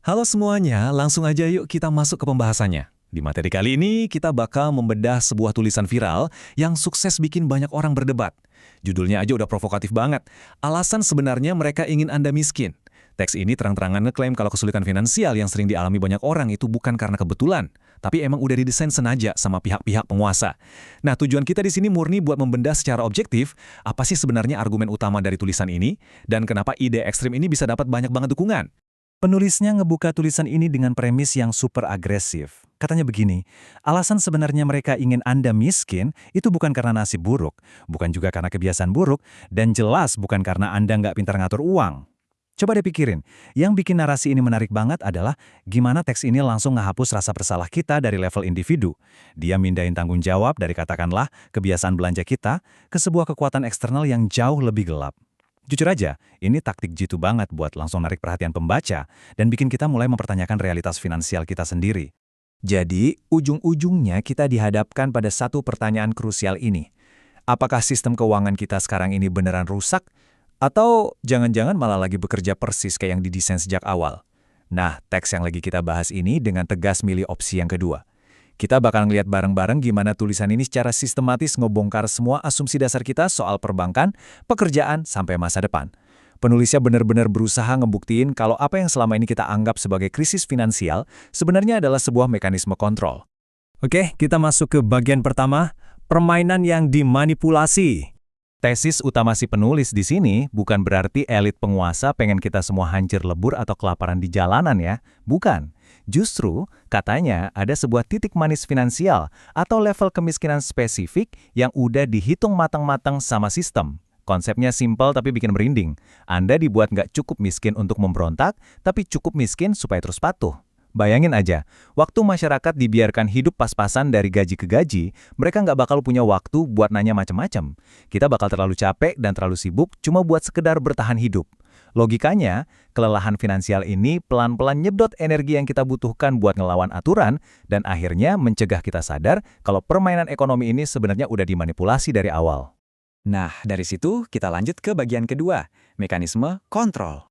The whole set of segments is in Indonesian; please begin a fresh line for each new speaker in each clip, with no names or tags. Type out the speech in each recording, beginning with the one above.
Halo semuanya, langsung aja yuk kita masuk ke pembahasannya. Di materi kali ini, kita bakal membedah sebuah tulisan viral yang sukses bikin banyak orang berdebat. Judulnya aja udah provokatif banget. Alasan sebenarnya mereka ingin Anda miskin. Teks ini terang-terangan ngeklaim kalau kesulitan finansial yang sering dialami banyak orang itu bukan karena kebetulan, tapi emang udah didesain sengaja sama pihak-pihak penguasa. Nah, tujuan kita di sini murni buat membedah secara objektif, apa sih sebenarnya argumen utama dari tulisan ini, dan kenapa ide ekstrim ini bisa dapat banyak banget dukungan.
Penulisnya ngebuka tulisan ini dengan premis yang super agresif. Katanya begini, alasan sebenarnya mereka ingin Anda miskin itu bukan karena nasib buruk, bukan juga karena kebiasaan buruk, dan jelas bukan karena Anda nggak pintar ngatur uang. Coba deh pikirin, yang bikin narasi ini menarik banget adalah gimana teks ini langsung ngehapus rasa bersalah kita dari level individu. Dia mindahin tanggung jawab dari katakanlah kebiasaan belanja kita ke sebuah kekuatan eksternal yang jauh lebih gelap. Jujur aja, ini taktik jitu banget buat langsung narik perhatian pembaca dan bikin kita mulai mempertanyakan realitas finansial kita sendiri. Jadi, ujung-ujungnya kita dihadapkan pada satu pertanyaan krusial ini. Apakah sistem keuangan kita sekarang ini beneran rusak? Atau jangan-jangan malah lagi bekerja persis kayak yang didesain sejak awal? Nah, teks yang lagi kita bahas ini dengan tegas milih opsi yang kedua. Kita bakal ngeliat bareng-bareng gimana tulisan ini secara sistematis ngebongkar semua asumsi dasar kita soal perbankan, pekerjaan, sampai masa depan. Penulisnya benar-benar berusaha ngebuktiin kalau apa yang selama ini kita anggap sebagai krisis finansial sebenarnya adalah sebuah mekanisme kontrol. Oke, kita masuk ke bagian pertama, permainan yang dimanipulasi. Tesis utama si penulis di sini bukan berarti elit penguasa pengen kita semua hancur lebur atau kelaparan di jalanan ya, bukan. Justru, katanya ada sebuah titik manis finansial atau level kemiskinan spesifik yang udah dihitung matang-matang sama sistem. Konsepnya simpel tapi bikin merinding. Anda dibuat nggak cukup miskin untuk memberontak, tapi cukup miskin supaya terus patuh. Bayangin aja, waktu masyarakat dibiarkan hidup pas-pasan dari gaji ke gaji, mereka nggak bakal punya waktu buat nanya macam-macam. Kita bakal terlalu capek dan terlalu sibuk cuma buat sekedar bertahan hidup. Logikanya, kelelahan finansial ini pelan-pelan nyedot energi yang kita butuhkan buat ngelawan aturan dan akhirnya mencegah kita sadar kalau permainan ekonomi ini sebenarnya udah dimanipulasi dari awal.
Nah, dari situ kita lanjut ke bagian kedua, mekanisme kontrol.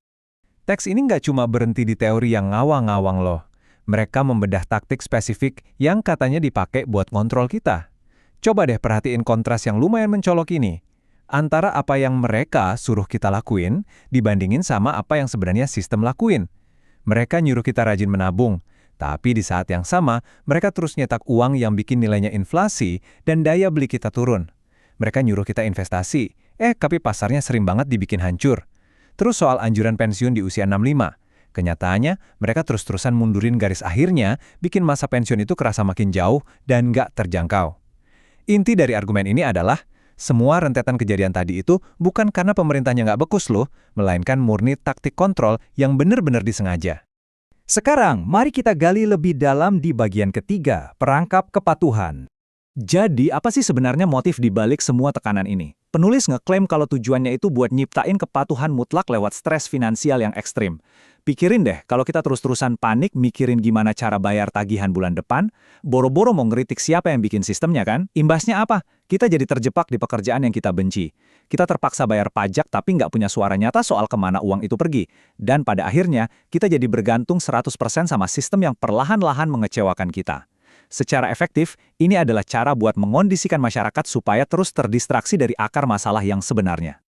Teks ini nggak cuma berhenti di teori yang ngawang-ngawang loh. Mereka membedah taktik spesifik yang katanya dipakai buat kontrol kita. Coba deh perhatiin kontras yang lumayan mencolok ini. Antara apa yang mereka suruh kita lakuin dibandingin sama apa yang sebenarnya sistem lakuin. Mereka nyuruh kita rajin menabung, tapi di saat yang sama mereka terus nyetak uang yang bikin nilainya inflasi dan daya beli kita turun. Mereka nyuruh kita investasi, tapi pasarnya sering banget dibikin hancur. Terus soal anjuran pensiun di usia 65, kenyataannya mereka terus-terusan mundurin garis akhirnya, bikin masa pensiun itu kerasa makin jauh dan nggak terjangkau. Inti dari argumen ini adalah, semua rentetan kejadian tadi itu bukan karena pemerintahnya nggak bekus loh, melainkan murni taktik kontrol yang benar-benar disengaja.
Sekarang, mari kita gali lebih dalam di bagian ketiga, perangkap kepatuhan. Jadi, apa sih sebenarnya motif di balik semua tekanan ini? Penulis ngeklaim kalau tujuannya itu buat nyiptain kepatuhan mutlak lewat stres finansial yang ekstrim. Pikirin deh, kalau kita terus-terusan panik mikirin gimana cara bayar tagihan bulan depan, boro-boro mau ngeritik siapa yang bikin sistemnya kan? Imbasnya apa? Kita jadi terjebak di pekerjaan yang kita benci. Kita terpaksa bayar pajak tapi nggak punya suara nyata soal kemana uang itu pergi. Dan pada akhirnya, kita jadi bergantung 100% sama sistem yang perlahan-lahan mengecewakan kita. Secara efektif, ini adalah cara buat mengondisikan masyarakat supaya terus terdistraksi dari akar masalah yang sebenarnya.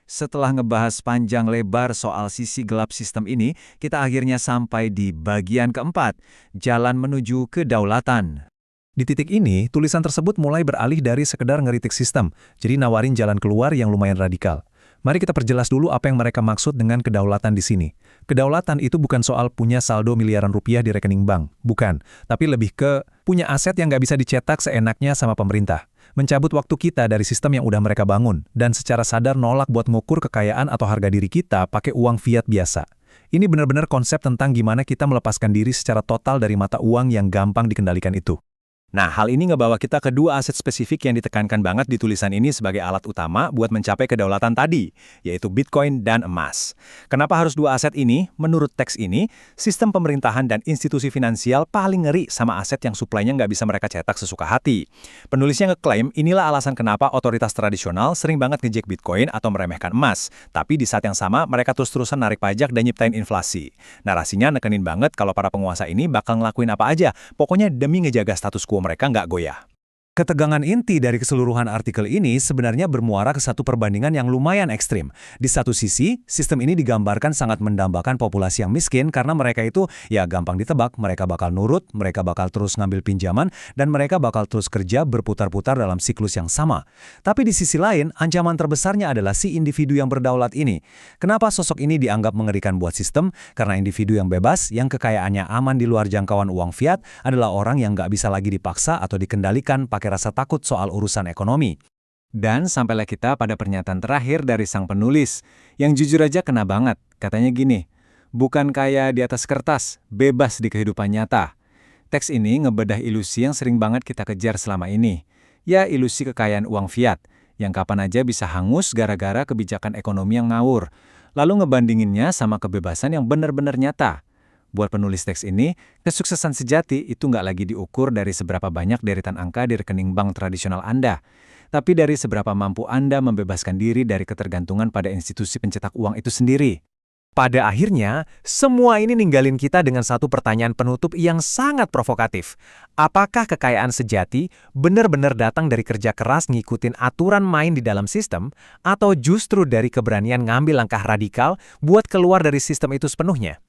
Setelah ngebahas panjang lebar soal sisi gelap sistem ini, kita akhirnya sampai di bagian keempat, jalan menuju kedaulatan.
Di titik ini, tulisan tersebut mulai beralih dari sekedar ngeritik sistem, jadi nawarin jalan keluar yang lumayan radikal. Mari kita perjelas dulu apa yang mereka maksud dengan kedaulatan di sini. Kedaulatan itu bukan soal punya saldo miliaran rupiah di rekening bank, bukan. Tapi lebih ke punya aset yang nggak bisa dicetak seenaknya sama pemerintah. Mencabut waktu kita dari sistem yang udah mereka bangun, dan secara sadar nolak buat ngukur kekayaan atau harga diri kita pakai uang fiat biasa. Ini benar-benar konsep tentang gimana kita melepaskan diri secara total dari mata uang yang gampang dikendalikan itu. Nah, hal ini ngebawa kita ke dua aset spesifik yang ditekankan banget di tulisan ini sebagai alat utama buat mencapai kedaulatan tadi, yaitu Bitcoin dan emas. Kenapa harus dua aset ini? Menurut teks ini, sistem pemerintahan dan institusi finansial paling ngeri sama aset yang suplainya nggak bisa mereka cetak sesuka hati. Penulisnya ngeklaim inilah alasan kenapa otoritas tradisional sering banget ngejek Bitcoin atau meremehkan emas, tapi di saat yang sama mereka terus-terusan narik pajak dan nyiptain inflasi. Narasinya nekenin banget kalau para penguasa ini bakal ngelakuin apa aja, pokoknya demi ngejaga status quo mereka nggak goyah.
Ketegangan inti dari keseluruhan artikel ini sebenarnya bermuara ke satu perbandingan yang lumayan ekstrim. Di satu sisi, sistem ini digambarkan sangat mendambakan populasi yang miskin karena mereka itu ya gampang ditebak, mereka bakal nurut, mereka bakal terus ngambil pinjaman, dan mereka bakal terus kerja berputar-putar dalam siklus yang sama. Tapi di sisi lain, ancaman terbesarnya adalah si individu yang berdaulat ini. Kenapa sosok ini dianggap mengerikan buat sistem? Karena individu yang bebas, yang kekayaannya aman di luar jangkauan uang fiat, adalah orang yang nggak bisa lagi dipaksa atau dikendalikan pakai rasa takut soal urusan ekonomi.
Dan sampailah kita pada pernyataan terakhir dari sang penulis, yang jujur aja kena banget. Katanya gini, bukan kaya di atas kertas, bebas di kehidupan nyata. Teks ini ngebedah ilusi yang sering banget kita kejar selama ini. Ya, ilusi kekayaan uang fiat, yang kapan aja bisa hangus gara-gara kebijakan ekonomi yang ngawur. Lalu ngebandinginnya sama kebebasan yang benar-benar nyata. Buat penulis teks ini, kesuksesan sejati itu nggak lagi diukur dari seberapa banyak deretan angka di rekening bank tradisional Anda, tapi dari seberapa mampu Anda membebaskan diri dari ketergantungan pada institusi pencetak uang itu sendiri.
Pada akhirnya, semua ini ninggalin kita dengan satu pertanyaan penutup yang sangat provokatif. Apakah kekayaan sejati benar-benar datang dari kerja keras ngikutin aturan main di dalam sistem, atau justru dari keberanian ngambil langkah radikal buat keluar dari sistem itu sepenuhnya?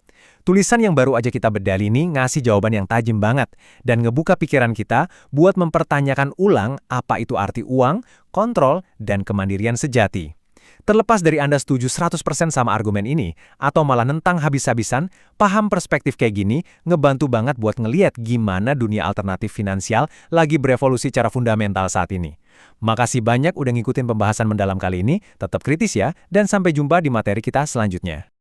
Tulisan yang baru aja kita bedal ini ngasih jawaban yang tajam banget dan ngebuka pikiran kita buat mempertanyakan ulang apa itu arti uang, kontrol, dan kemandirian sejati. Terlepas dari Anda setuju 100% sama argumen ini, atau malah nentang habis-habisan, paham perspektif kayak gini ngebantu banget buat ngeliat gimana dunia alternatif finansial lagi berevolusi secara fundamental saat ini. Makasih banyak udah ngikutin pembahasan mendalam kali ini, tetap kritis ya, dan sampai jumpa di materi kita selanjutnya.